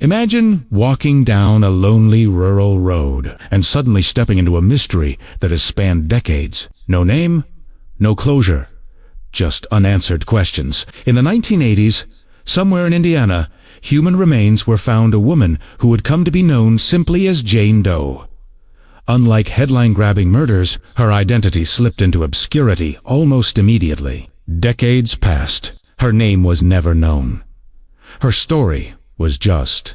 Imagine walking down a lonely rural road and suddenly stepping into a mystery that has spanned decades. No name, no closure, just unanswered questions. In the 1980s, somewhere in Indiana, human remains were found a woman who would come to be known simply as Jane Doe. Unlike headline-grabbing murders, her identity slipped into obscurity almost immediately. Decades passed. Her name was never known. Her story was just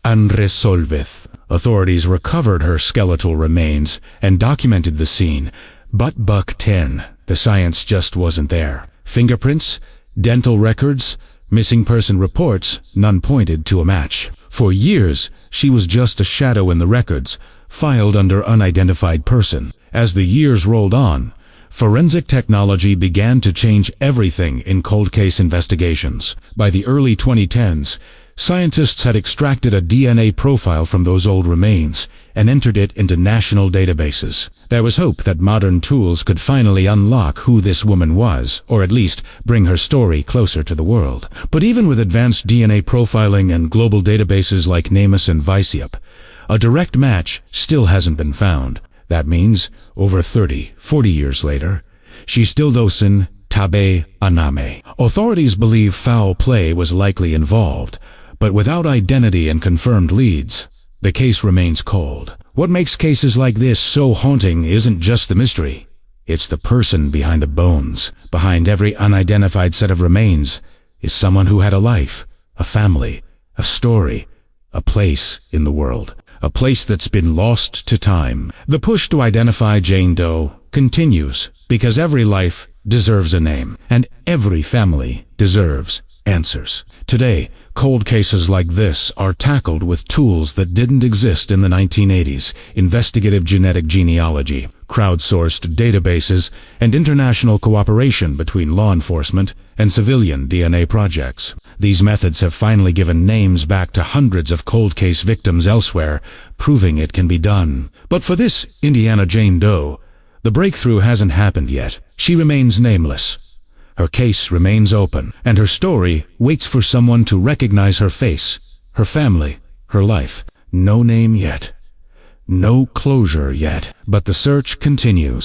Unsolved. Authorities recovered her skeletal remains and documented the scene, but Buck 10, the science just wasn't there. Fingerprints, dental records, missing person reports, none pointed to a match. For years, she was just a shadow in the records, filed under unidentified person. As the years rolled on, forensic technology began to change everything in cold case investigations. By the early 2010s, scientists had extracted a DNA profile from those old remains and entered it into national databases. There was hope that modern tools could finally unlock who this woman was, or at least bring her story closer to the world. But even with advanced DNA profiling and global databases like NamUs and Viceup, a direct match still hasn't been found. That means, over 40 years later, she's still Dosin Tabe Aname. Authorities believe foul play was likely involved, but without identity and confirmed leads, the case remains cold. What makes cases like this so haunting isn't just the mystery. It's the person behind the bones. Behind every unidentified set of remains is someone who had a life, a family, a story, a place in the world. A place that's been lost to time. The push to identify Jane Doe continues because every life deserves a name, and every family deserves answers. Today, cold cases like this are tackled with tools that didn't exist in the 1980s: investigative genetic genealogy, crowdsourced databases, and international cooperation between law enforcement and civilian DNA projects. These methods have finally given names back to hundreds of cold case victims elsewhere, proving it can be done. But for this Indiana Jane Doe, the breakthrough hasn't happened yet. She remains nameless. Her case remains open, and her story waits for someone to recognize her face, her family, her life. No name yet. No closure yet. But the search continues.